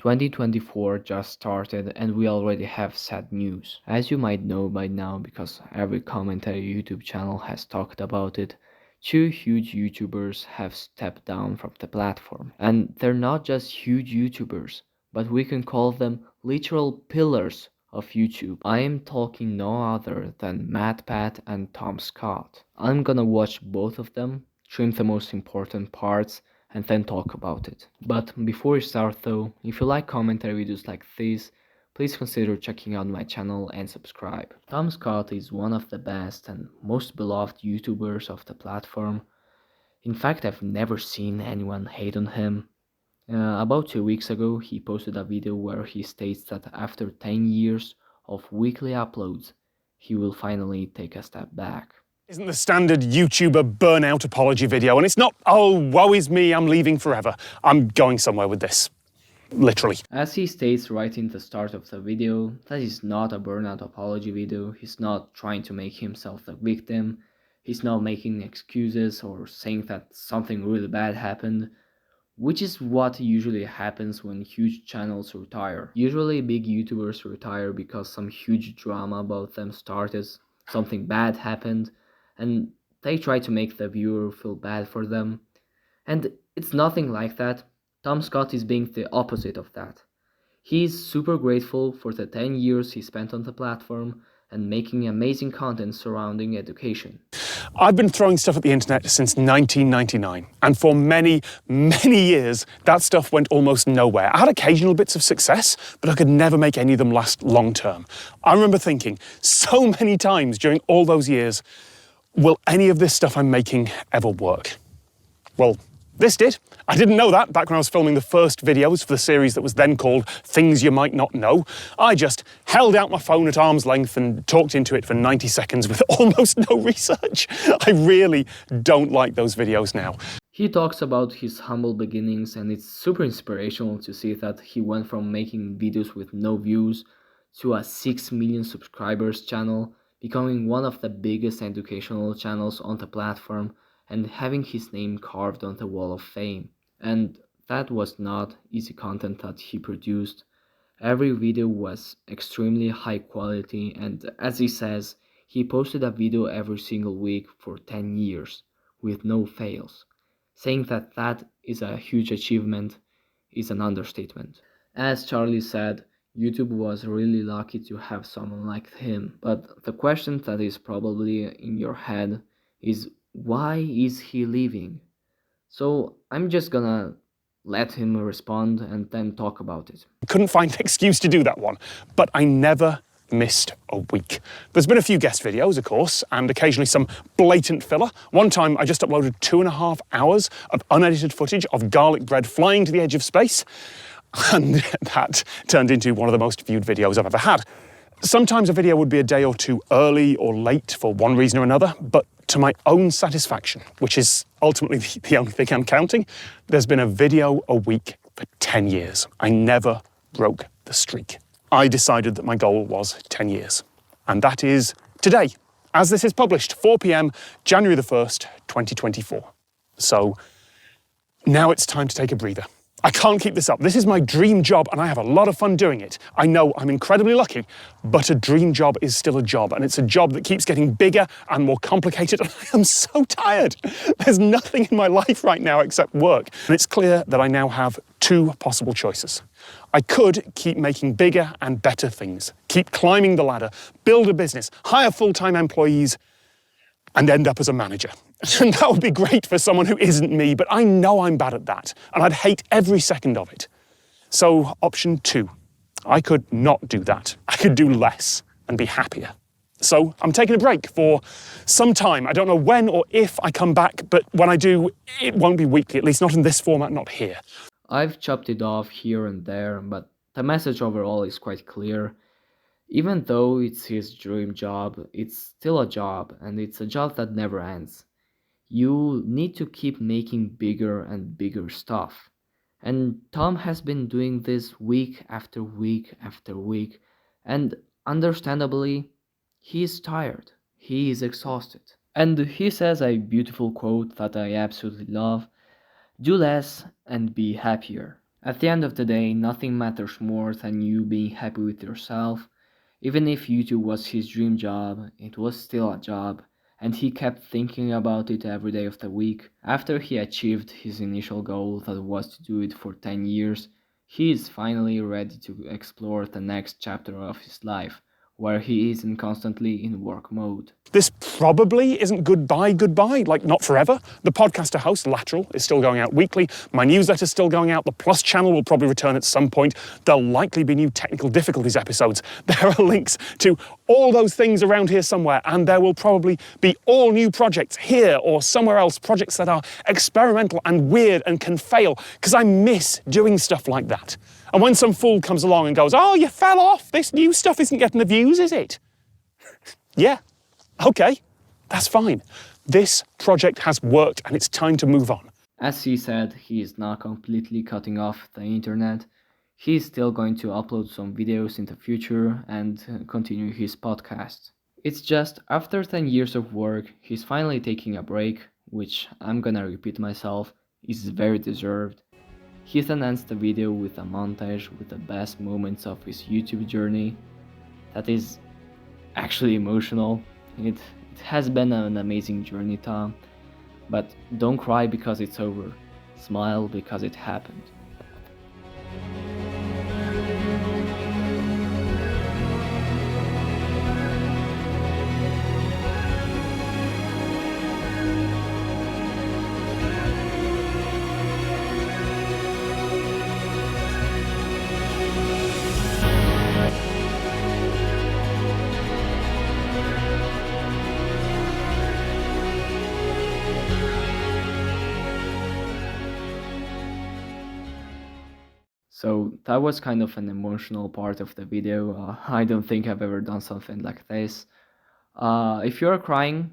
2024 just started and we already have sad news. As you might know by now because every commentary YouTube channel has talked about it, two huge YouTubers have stepped down from the platform. And they're not just huge YouTubers, but we can call them literal pillars of YouTube. I am talking no other than MatPat and Tom Scott. I'm gonna watch both of them, trim the most important parts, and then talk about it. But before we start though, if you like commentary videos like this, please consider checking out my channel and subscribe. Tom Scott is one of the best and most beloved YouTubers of the platform. In fact, I've never seen anyone hate on him. About 2 weeks ago, he posted a video where he states that after 10 years of weekly uploads, he will finally take a step back. Isn't the standard YouTuber burnout apology video, and it's not, oh, woe is me, I'm leaving forever. I'm going somewhere with this. Literally. As he states right in the start of the video, that is not a burnout apology video, he's not trying to make himself the victim, he's not making excuses or saying that something really bad happened, which is what usually happens when huge channels retire. Usually big YouTubers retire because some huge drama about them started, something bad happened, and they try to make the viewer feel bad for them. And it's nothing like that. Tom Scott is being the opposite of that. He is super grateful for the 10 years he spent on the platform and making amazing content surrounding education. I've been throwing stuff at the internet since 1999, and for many, many years, that stuff went almost nowhere. I had occasional bits of success, but I could never make any of them last long term. I remember thinking so many times during all those years, will any of this stuff I'm making ever work? Well, this did. I didn't know that back when I was filming the first videos for the series that was then called Things You Might Not Know. I just held out my phone at arm's length and talked into it for 90 seconds with almost no research. I really don't like those videos now. He talks about his humble beginnings, and it's super inspirational to see that he went from making videos with no views to a 6 million subscribers channel, becoming one of the biggest educational channels on the platform and having his name carved on the wall of fame. And that was not easy content that he produced. Every video was extremely high quality, and as he says, he posted a video every single week for 10 years with no fails. Saying that that is a huge achievement is an understatement. As Charlie said, YouTube was really lucky to have someone like him, but the question that is probably in your head is, why is he leaving? So I'm just gonna let him respond and then talk about it. Couldn't find an excuse to do that one, but I never missed a week. There's been a few guest videos, of course, and occasionally some blatant filler. One time I just uploaded 2.5 hours of unedited footage of garlic bread flying to the edge of space, and that turned into one of the most viewed videos I've ever had. Sometimes a video would be a day or two early or late for one reason or another, but to my own satisfaction, which is ultimately the only thing I'm counting, there's been a video a week for 10 years. I never broke the streak. I decided that my goal was 10 years, and that is today, as this is published, 4 p.m, January the 1st, 2024. So now it's time to take a breather. I can't keep this up. This is my dream job and I have a lot of fun doing it. I know I'm incredibly lucky, but a dream job is still a job, and it's a job that keeps getting bigger and more complicated, and I am so tired. There's nothing in my life right now except work, and it's clear that I now have two possible choices. I could keep making bigger and better things, keep climbing the ladder, build a business, hire full-time employees, and end up as a manager. And that would be great for someone who isn't me, but I know I'm bad at that, and I'd hate every second of it. So option 2, I could not do that. I could do less and be happier. So I'm taking a break for some time. I don't know when or if I come back, but when I do, it won't be weekly, at least not in this format, not here. I've chopped it off here and there, but the message overall is quite clear. Even though it's his dream job, it's still a job, and it's a job that never ends. You need to keep making bigger and bigger stuff. And Tom has been doing this week after week after week, and understandably, he is tired, he is exhausted. And he says a beautiful quote that I absolutely love: do less and be happier. At the end of the day, nothing matters more than you being happy with yourself. Even if YouTube was his dream job, it was still a job, and he kept thinking about it every day of the week. After he achieved his initial goal, that was to do it for 10 years, he is finally ready to explore the next chapter of his life, where he isn't constantly in work mode. This probably isn't goodbye, like not forever. The podcaster host, Lateral, is still going out weekly. My newsletter's still going out. The Plus channel will probably return at some point. There'll likely be new technical difficulties episodes. There are links to all those things around here somewhere, and there will probably be all new projects here or somewhere else, projects that are experimental and weird and can fail, because I miss doing stuff like that. And when some fool comes along and goes, "Oh, you fell off, this new stuff isn't getting the views, is it?" Yeah. Okay, that's fine. This project has worked and it's time to move on. As he said, he is not completely cutting off the internet. He is still going to upload some videos in the future and continue his podcast. It's just after 10 years of work, he's finally taking a break, which I'm gonna repeat myself, is very deserved. He's enhanced the video with a montage with the best moments of his YouTube journey. That is actually emotional. It has been an amazing journey, Tom, but don't cry because it's over. Smile because it happened. So that was kind of an emotional part of the video. I don't think I've ever done something like this. If you're crying,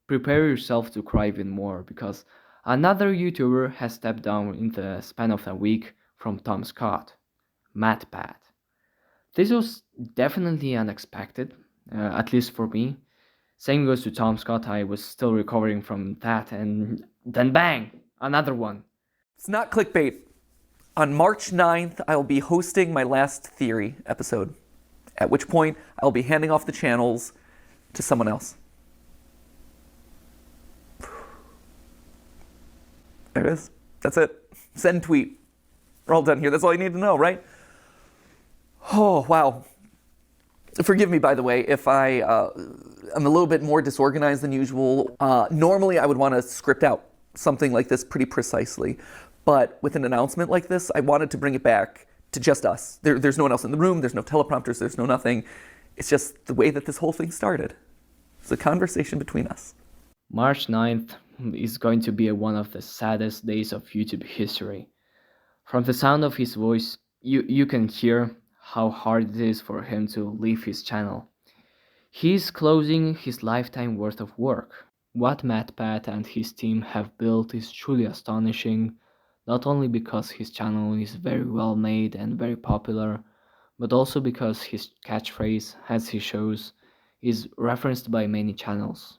prepare yourself to cry even more because another YouTuber has stepped down in the span of a week from Tom Scott, MatPat. This was definitely unexpected, at least for me. Same goes to Tom Scott, I was still recovering from that, and then bang, another one. It's not clickbait. On March 9th, I will be hosting my last Theory episode, at which point I will be handing off the channels to someone else. There it is. That's it. Send tweet. We're all done here. That's all you need to know, right? Oh, wow. Forgive me, by the way, if I'm a little bit more disorganized than usual. Normally, I would want to script out something like this pretty precisely. But with an announcement like this, I wanted to bring it back to just us. There's no one else in the room. There's no teleprompters. There's no nothing. It's just the way that this whole thing started. It's a conversation between us. March 9th is going to be one of the saddest days of YouTube history. From the sound of his voice, you can hear how hard it is for him to leave his channel. He's closing his lifetime worth of work. What MatPat and his team have built is truly astonishing, not only because his channel is very well made and very popular, but also because his catchphrase, as he shows, is referenced by many channels.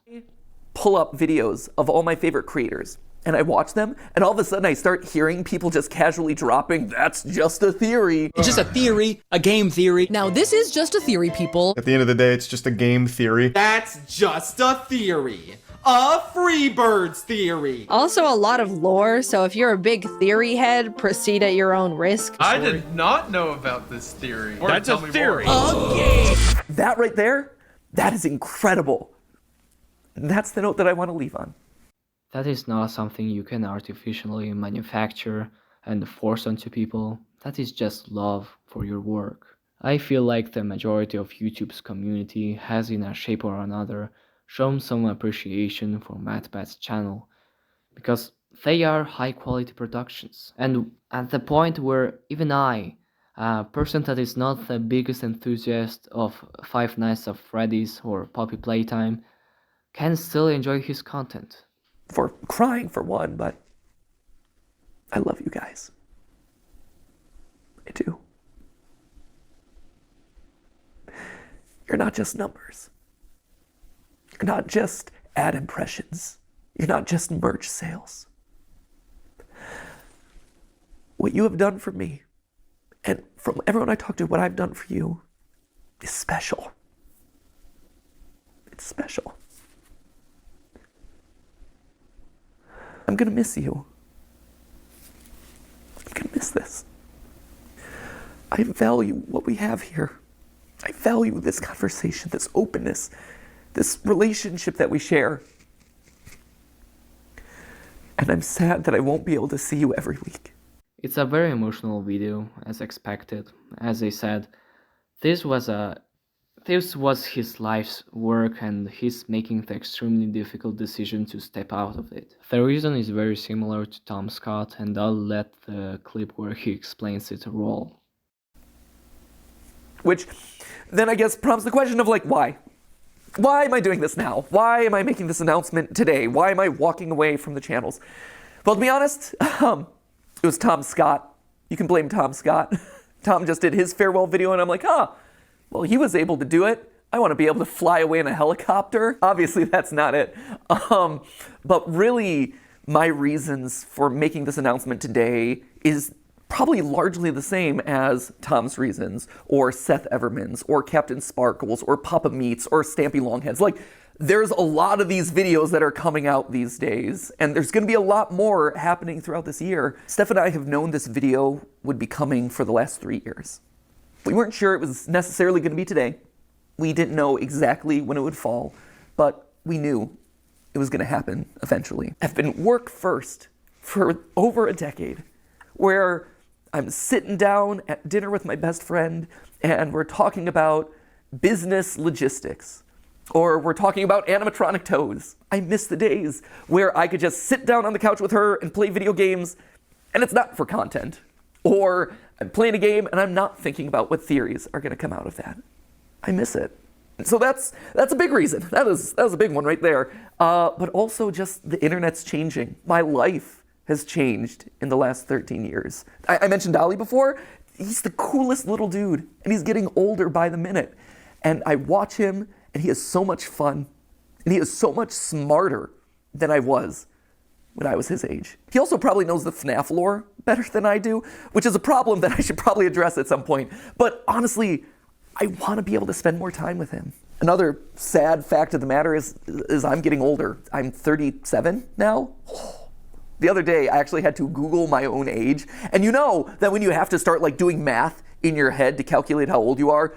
Pull up videos of all my favorite creators, and I watch them, and all of a sudden I start hearing people just casually dropping, "That's just a theory." It's just a theory, a game theory. Now, this is just a theory, people. At the end of the day, it's just a game theory. That's just a theory. A Freebirds theory. Also a lot of lore, so if you're a big theory head, proceed at your own risk. I did not know about this theory. That's a theory. That right there, that is incredible. That's the note that I want to leave on. That is not something you can artificially manufacture and force onto people. That is just love for your work. I feel like the majority of YouTube's community has in a shape or another shown some appreciation for MatPat's channel because they are high quality productions, and at the point where even I, a person that is not the biggest enthusiast of Five Nights at Freddy's or Poppy Playtime, can still enjoy his content. For crying for one, but I love you guys. I do. You're not just numbers. You're not just ad impressions. You're not just merch sales. what you have done for me, and from everyone I talk to, what I've done for you is special. It's special. I'm gonna miss you. I'm gonna miss this. I value what we have here. I value this conversation, this openness, this relationship that we share. And I'm sad that I won't be able to see you every week. It's a very emotional video, as expected. As I said, this was his life's work, and he's making the extremely difficult decision to step out of it. The reason is very similar to Tom Scott, and I'll let the clip where he explains it roll. Which then I guess prompts the question of like, why? Why am I doing this now? Why am I making this announcement today? Why am I walking away from the channels? Well, to be honest, it was Tom Scott. You can blame Tom Scott. Tom just did his farewell video, and I'm like, well, he was able to do it. I want to be able to fly away in a helicopter. Obviously, that's not it. But really, my reasons for making this announcement today is probably largely the same as Tom's reasons, or Seth Everman's, or Captain Sparkle's, or Papa Meat's, or Stampy Longhead's. Like, there's a lot of these videos that are coming out these days, and there's gonna be a lot more happening throughout this year. Steph and I have known this video would be coming for the last 3 years. We weren't sure it was necessarily gonna be today. We didn't know exactly when it would fall, but we knew it was gonna happen eventually. I've been work first for over a decade, where I'm sitting down at dinner with my best friend and we're talking about business logistics, or we're talking about animatronic toes. I miss the days where I could just sit down on the couch with her and play video games, and it's not for content. Or I'm playing a game and I'm not thinking about what theories are gonna come out of that. I miss it. So that's a big reason. That was a big one right there. But also just the internet's changing. My life has changed in the last 13 years. I mentioned Dolly before. He's the coolest little dude, and he's getting older by the minute. And I watch him, and he has so much fun, and he is so much smarter than I was when I was his age. He also probably knows the FNAF lore better than I do, which is a problem that I should probably address at some point. But honestly, I want to be able to spend more time with him. Another sad fact of the matter is I'm getting older. I'm 37 now. The other day, I actually had to Google my own age. And you know that when you have to start like doing math in your head to calculate how old you are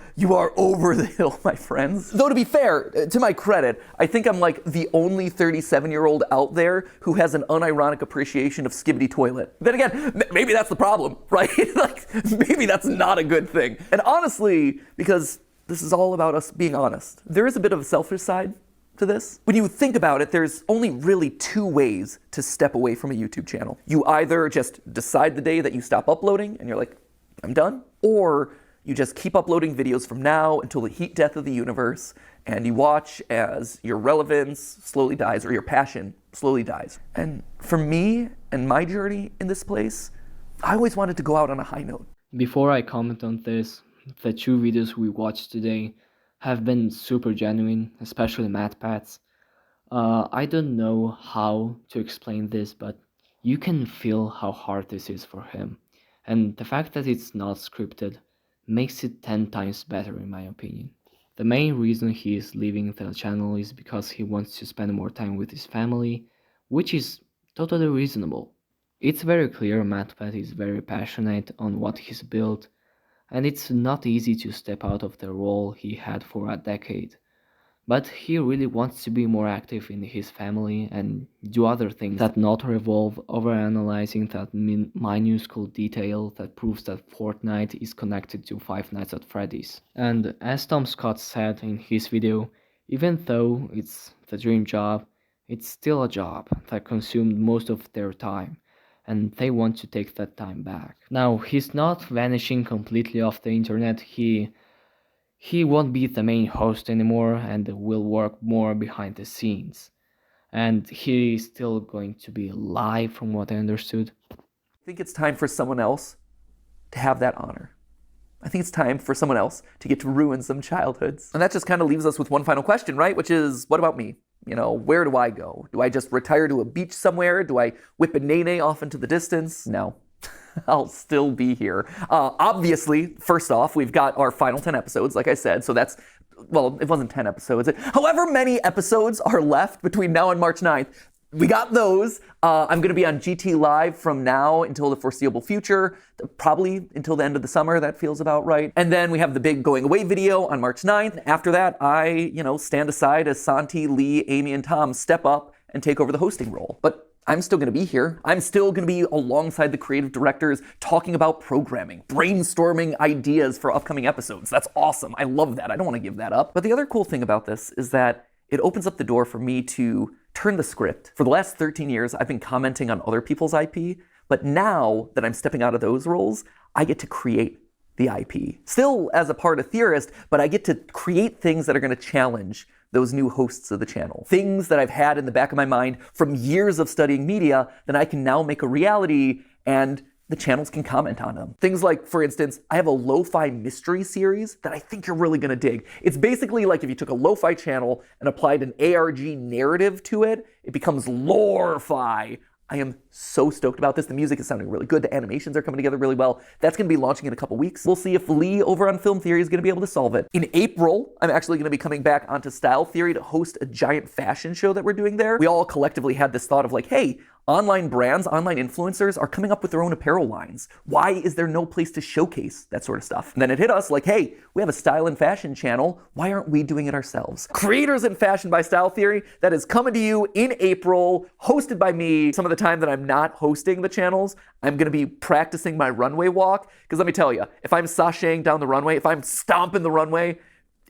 over the hill, my friends. Though to be fair, to my credit, I think I'm like the only 37-year-old out there who has an unironic appreciation of Skibbity Toilet. Then again, maybe that's the problem, right? Like, maybe that's not a good thing. And honestly, because this is all about us being honest, there is a bit of a selfish side to this. When you think about it, there's only really 2 ways to step away from a YouTube channel. You either just decide the day that you stop uploading and you're like, I'm done, or you just keep uploading videos from now until the heat death of the universe, and you watch as your relevance slowly dies, or your passion slowly dies. And for me and my journey in this place, I always wanted to go out on a high note. Before I comment on this, the 2 videos we watched today have been super genuine, especially MatPat's. I don't know how to explain this, but you can feel how hard this is for him. And the fact that it's not scripted makes it 10 times better in my opinion. The main reason he is leaving the channel is because he wants to spend more time with his family, which is totally reasonable. It's very clear MatPat is very passionate on what he's built, and it's not easy to step out of the role he had for a decade. But he really wants to be more active in his family and do other things that not revolve overanalyzing that minuscule detail that proves that Fortnite is connected to Five Nights at Freddy's. And as Tom Scott said in his video, even though it's the dream job, it's still a job that consumed most of their time, and they want to take that time back. Now, he's not vanishing completely off the internet. He won't be the main host anymore and will work more behind the scenes. And he's still going to be live from what I understood. I think it's time for someone else to have that honor. I think it's time for someone else to get to ruin some childhoods. And that just kind of leaves us with one final question, right? Which is, what about me? You know, where do I go? Do I just retire to a beach somewhere? Do I whip a nene off into the distance? No. I'll still be here. Obviously, first off, we've got our final 10 episodes, like I said, so that's, well, it wasn't 10 episodes. However many episodes are left between now and March 9th, we got those. I'm going to be on GT Live from now until the foreseeable future, probably until the end of the summer. That feels about right. And then we have the big going away video on March 9th. After that, I, stand aside as Santi, Lee, Amy, and Tom step up and take over the hosting role. But I'm still going to be here. I'm still going to be alongside the creative directors talking about programming, brainstorming ideas for upcoming episodes. That's awesome. I love that. I don't want to give that up. But the other cool thing about this is that it opens up the door for me to turn the script. For the last 13 years, I've been commenting on other people's IP, but now that I'm stepping out of those roles, I get to create the IP. Still as a part of Theorist, but I get to create things that are going to challenge those new hosts of the channel. Things that I've had in the back of my mind from years of studying media that I can now make a reality, and the channels can comment on them. Things like, for instance, I have a lo-fi mystery series that I think you're really gonna dig. It's basically like if you took a lo-fi channel and applied an ARG narrative to it, it becomes lore-fi. I am so stoked about this. The music is sounding really good. The animations are coming together really well. That's going to be launching in a couple weeks. We'll see if Lee over on Film Theory is going to be able to solve it. In April, I'm actually going to be coming back onto Style Theory to host a giant fashion show that we're doing there. We all collectively had this thought of like, hey, online brands, online influencers are coming up with their own apparel lines. Why is there no place to showcase that sort of stuff? And then it hit us like, hey, we have a style and fashion channel. Why aren't we doing it ourselves? Creators in Fashion by Style Theory, that is coming to you in April, hosted by me. Some of the time that I'm not hosting the channels, I'm going to be practicing my runway walk. Because let me tell you, if I'm sashaying down the runway, if I'm stomping the runway,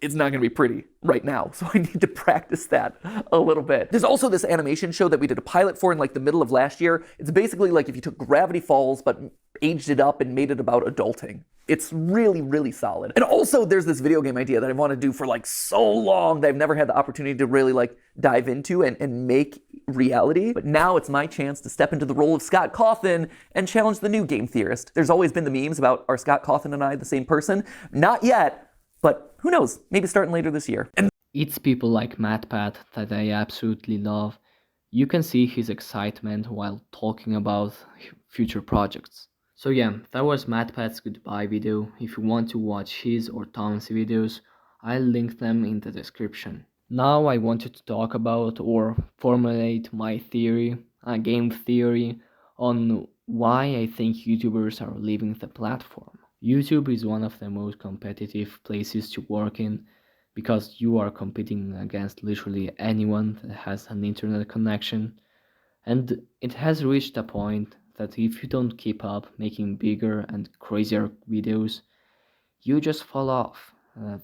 it's not going to be pretty right now. So I need to practice that a little bit. There's also this animation show that we did a pilot for in like the middle of last year. It's basically like if you took Gravity Falls but aged it up and made it about adulting. It's really, really solid. And also there's this video game idea that I want to do for like so long that I've never had the opportunity to really like dive into and make reality. But now it's my chance to step into the role of Scott Cawthon and challenge the new game theorist. There's always been the memes about are Scott Cawthon and I the same person? Not yet. But who knows, maybe starting later this year. And It's people like MatPat that I absolutely love. You can see his excitement while talking about future projects. So yeah, that was MatPat's goodbye video. If you want to watch his or Tom's videos, I'll link them in the description. Now I wanted to talk about or formulate my theory, a game theory, on why I think YouTubers are leaving the platform. YouTube is one of the most competitive places to work in because you are competing against literally anyone that has an internet connection, and it has reached a point that if you don't keep up making bigger and crazier videos, you just fall off.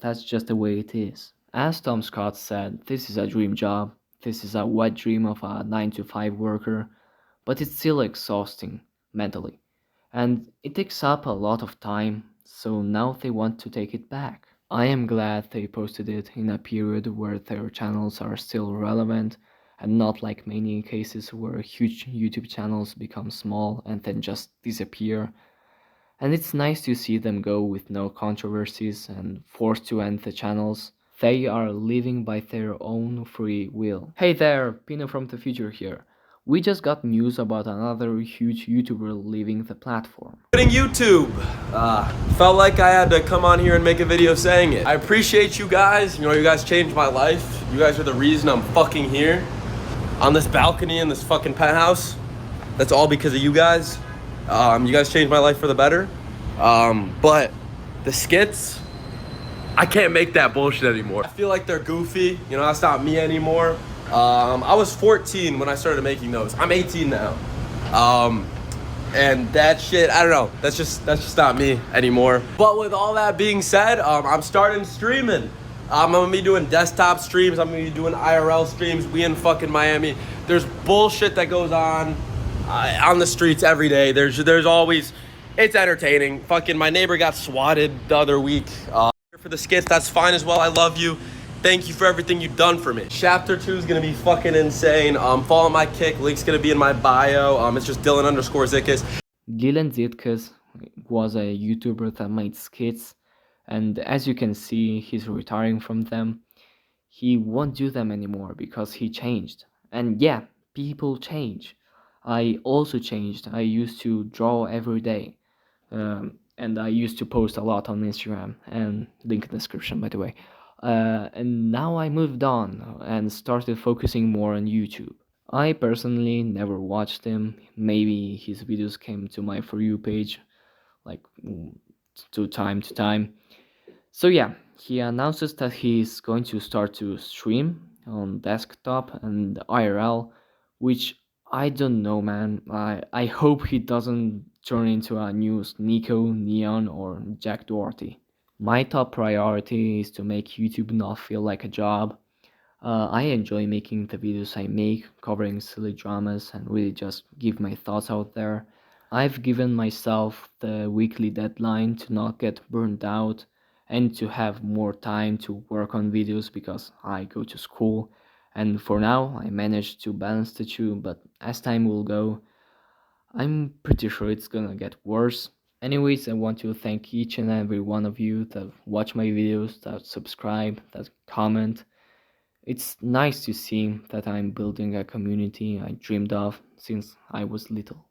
That's just the way it is. As Tom Scott said, this is a dream job, this is a wet dream of a 9-to-5 worker, but it's still exhausting mentally. And it takes up a lot of time, so now they want to take it back. I am glad they posted it in a period where their channels are still relevant and not like many cases where huge YouTube channels become small and then just disappear. And it's nice to see them go with no controversies and forced to end the channels. They are living by their own free will. Hey there, Pino from the future here. We just got news about another huge YouTuber leaving the platform. Quitting YouTube. Felt like I had to come on here and make a video saying it. I appreciate you guys. You know, you guys changed my life. You guys are the reason I'm fucking here on this balcony in this fucking penthouse. That's all because of you guys. You guys changed my life for the better. But the skits, I can't make that bullshit anymore. I feel like they're goofy. You know, that's not me anymore. I was 14 when I started making those. I'm 18 now. And that shit, I don't know. That's just not me anymore. But with all that being said, I'm starting streaming. I'm gonna be doing desktop streams. I'm gonna be doing IRL streams. We in fucking Miami. There's bullshit that goes on the streets every day. There's always, it's entertaining. Fucking my neighbor got swatted the other week. For the skits, that's fine as well. I love you. Thank you for everything you've done for me. Chapter 2 is gonna be fucking insane. Follow my kick, link's gonna be in my bio. It's just Dylan_Zitkus. Dylan Zitkus was a YouTuber that made skits, and as you can see, he's retiring from them. He won't do them anymore because he changed. And yeah, people change. I also changed. I used to draw every day, and I used to post a lot on Instagram, and link in the description, by the way. And now I moved on and started focusing more on YouTube. I personally never watched him. Maybe his videos came to my For You page, like to time to time. So yeah, he announces that he's going to start to stream on desktop and IRL, which I don't know, man. I hope he doesn't turn into a new Nico, Neon, or Jack Doherty. My top priority is to make YouTube not feel like a job. I enjoy making the videos I make, covering silly dramas, and really just give my thoughts out there. I've given myself the weekly deadline to not get burned out and to have more time to work on videos because I go to school. And for now, I managed to balance the two, but as time will go, I'm pretty sure it's gonna get worse. Anyways, I want to thank each and every one of you that watch my videos, that subscribe, that comment. It's nice to see that I'm building a community I dreamed of since I was little.